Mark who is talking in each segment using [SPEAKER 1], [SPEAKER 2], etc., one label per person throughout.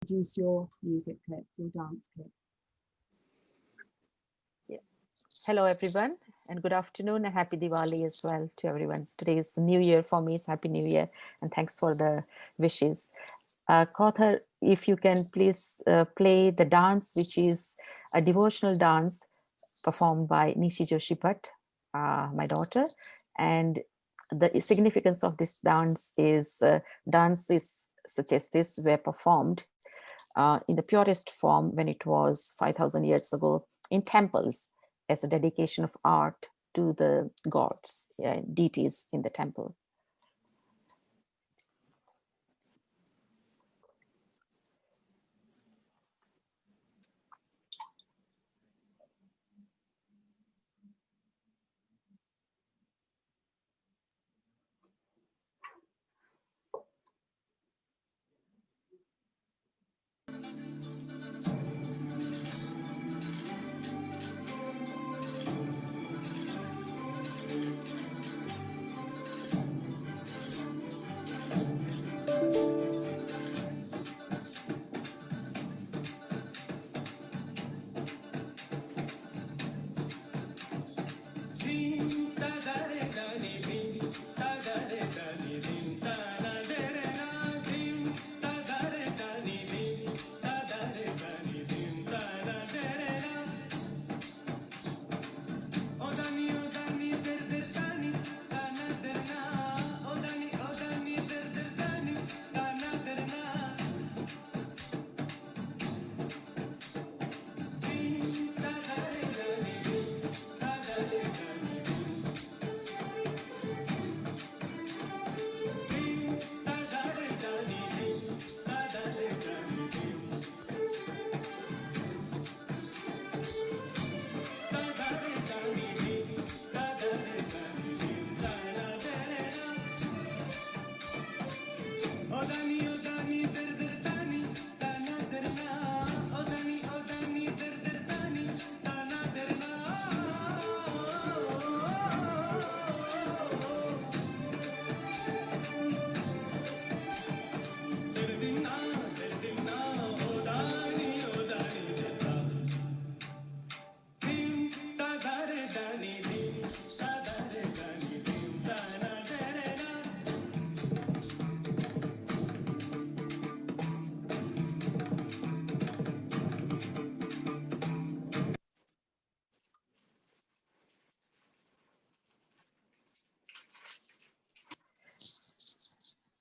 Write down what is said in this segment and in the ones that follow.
[SPEAKER 1] introduce your music clip, your dance clip.
[SPEAKER 2] Yeah. Hello, everyone, and good afternoon, and happy Diwali as well to everyone. Today is New Year for me, so happy New Year, and thanks for the wishes. Kauthar, if you can please play the dance, which is a devotional dance performed by Nishi Joshi Bhatt, my daughter. And the significance of this dance is dances such as this were performed in the purest form when it was 5,000 years ago in temples as a dedication of art to the gods, deities in the temple.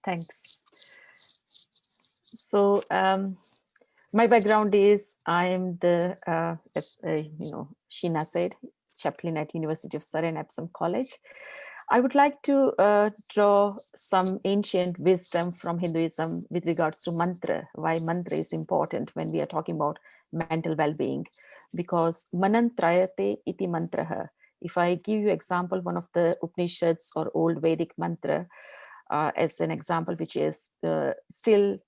[SPEAKER 2] Thanks. So my background is I am the, as Sheena said, chaplain at University of Surrey and Epsom College. I would like to draw some ancient wisdom from Hinduism with regards to mantra, why mantra is important when we are talking about mental well-being, because manantrayate iti mantraha. If I give you example, one of the Upanishads or old Vedic mantra as an example, which is still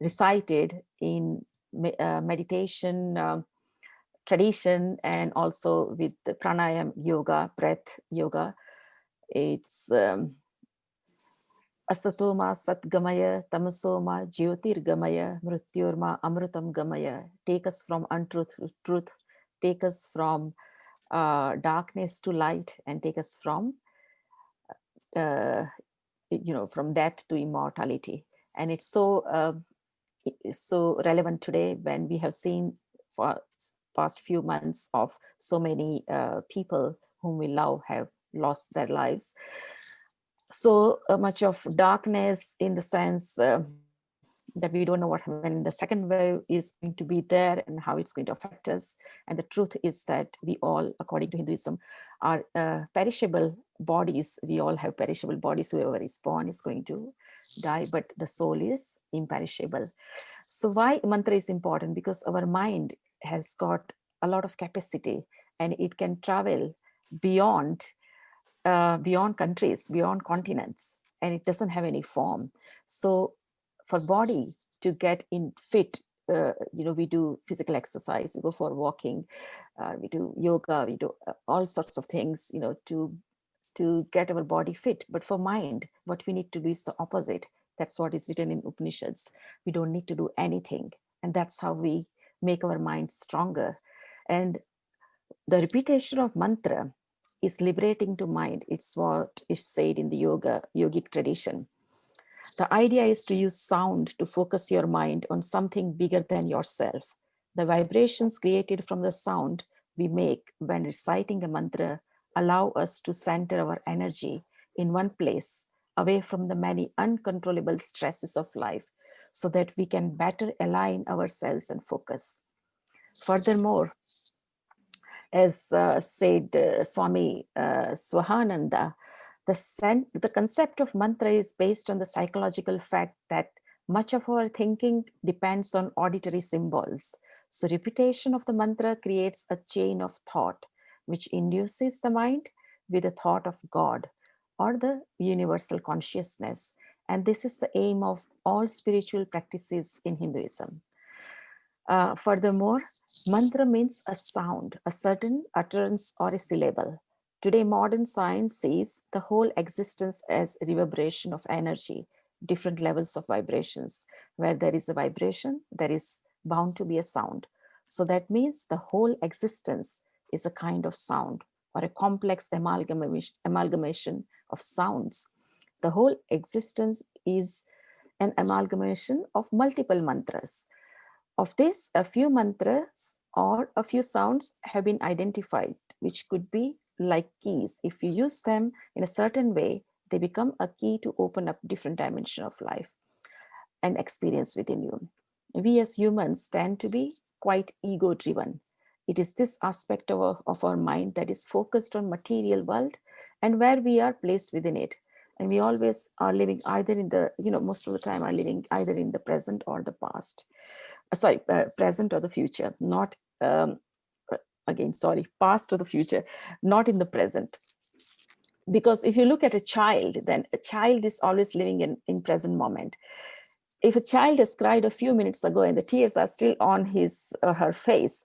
[SPEAKER 2] recited in meditation tradition and also with the pranayam yoga, breath yoga. It's Asatoma Satgamaya, Tamasoma Jyotirgamaya, Mrityurma Amrutam Gamaya. Take us from untruth to truth, take us from darkness to light, and take us from from death to immortality. And it's so relevant today when we have seen for past few months of so many people whom we love have lost their lives. So much of darkness in the sense that we don't know what when the second wave is going to be there and how it's going to affect us. And the truth is that we all, according to Hinduism, are perishable bodies. We all have perishable bodies. Whoever is born is going to die, but the soul is imperishable. So why mantra is important? Because our mind has got a lot of capacity and it can travel beyond countries, beyond continents, and it doesn't have any form. So for body to get in fit, we do physical exercise, we go for walking, we do yoga, we do all sorts of things, to get our body fit. But for mind, what we need to do is the opposite. That's what is written in Upanishads. We don't need to do anything. And that's how we make our mind stronger. And the repetition of mantra is liberating to mind. It's what is said in the yogic tradition. The idea is to use sound to focus your mind on something bigger than yourself. The vibrations created from the sound we make when reciting a mantra allow us to center our energy in one place, away from the many uncontrollable stresses of life, so that we can better align ourselves and focus. Furthermore, as said Swami Swahananda, the concept of mantra is based on the psychological fact that much of our thinking depends on auditory symbols. So repetition of the mantra creates a chain of thought, which induces the mind with a thought of God or the universal consciousness. And this is the aim of all spiritual practices in Hinduism. Furthermore, mantra means a sound, a certain utterance or a syllable. Today, modern science sees the whole existence as a reverberation of energy, different levels of vibrations. Where there is a vibration, there is bound to be a sound. So that means the whole existence is a kind of sound or a complex amalgamation of sounds. The whole existence is an amalgamation of multiple mantras. Of this, a few mantras or a few sounds have been identified, which could be like keys. If you use them in a certain way, they become a key to open up different dimension of life and experience within you. We as humans tend to be quite ego-driven. It is this aspect of our mind that is focused on material world and where we are placed within it. And we always are living either in the, most of the time are living either in the present or the past. Present or the future, not past or the future, not in the present. Because if you look at a child, then a child is always living in present moment. If a child has cried a few minutes ago and the tears are still on his or her face,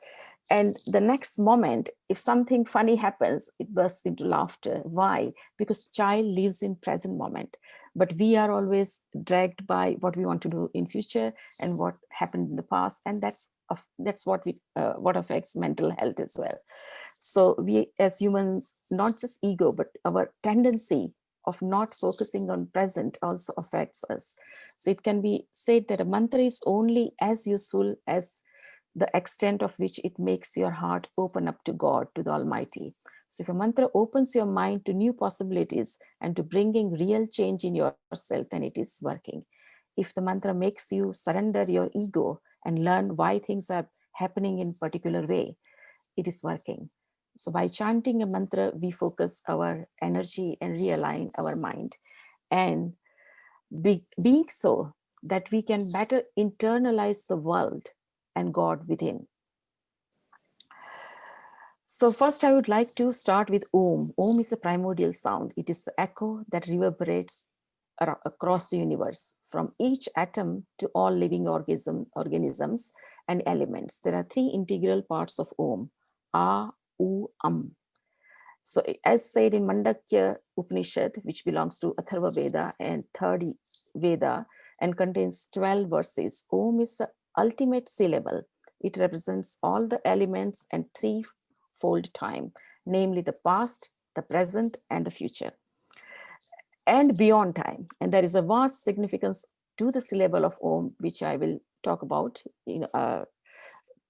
[SPEAKER 2] and the next moment, if something funny happens, it bursts into laughter. Why? Because child lives in present moment. But we are always dragged by what we want to do in future and what happened in the past, and that's what affects mental health as well. So we as humans, not just ego, but our tendency of not focusing on present also affects us. So it can be said that a mantra is only as useful as the extent of which it makes your heart open up to God, to the Almighty. So if a mantra opens your mind to new possibilities and to bringing real change in yourself, then it is working. If the mantra makes you surrender your ego and learn why things are happening in a particular way, it is working. So by chanting a mantra, we focus our energy and realign our mind. And being so that we can better internalize the world and God within. So first I would like to start with Om. Om is a primordial sound. It is the echo that reverberates across the universe, from each atom to all living organisms and elements. There are three integral parts of Om: A, U, Am. So as said in Mandakya Upanishad, which belongs to Atharva Veda and third Veda and contains 12 verses, Om is the ultimate syllable. It represents all the elements and threefold time, namely the past, the present, and the future, and beyond time. And there is a vast significance to the syllable of Om, which I will talk about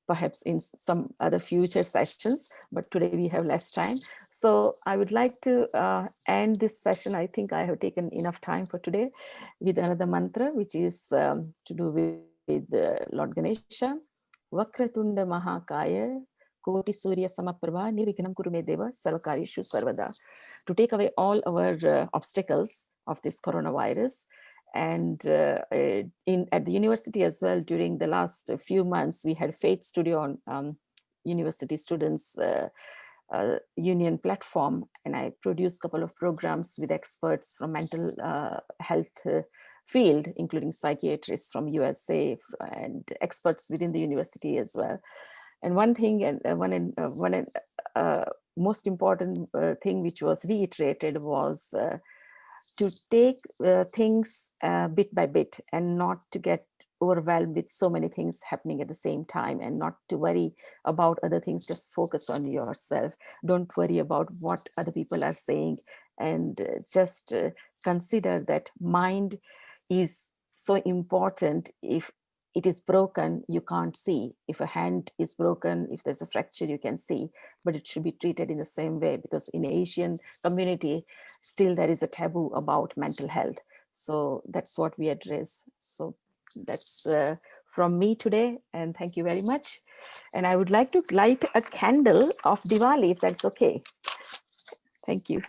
[SPEAKER 2] perhaps in some other future sessions, but today we have less time. So I would like to end this session. I think I have taken enough time for today with another mantra, which is to do with Lord Ganesha. Vakratunda Mahakaya Koti Surya Samaprabha Nirvignam Kurume Deva Sarvakarishu Sarvada. To take away all our obstacles of this coronavirus. And at the university as well, during the last few months, we had Faith Studio on university students union platform, and I produced a couple of programs with experts from mental health field, including psychiatrists from USA and experts within the university as well. And one thing, and one most important thing which was reiterated was to take things bit by bit and not to get overwhelmed with so many things happening at the same time, and not to worry about other things. Just focus on yourself. Don't worry about what other people are saying, and just consider that mind is so important. If it is broken, you can't see. If a hand is broken, if there's a fracture, you can see, but it should be treated in the same way, because in Asian community, still there is a taboo about mental health. So that's what we address. So that's from me today, and thank you very much. And I would like to light a candle of Diwali, if that's okay. Thank you.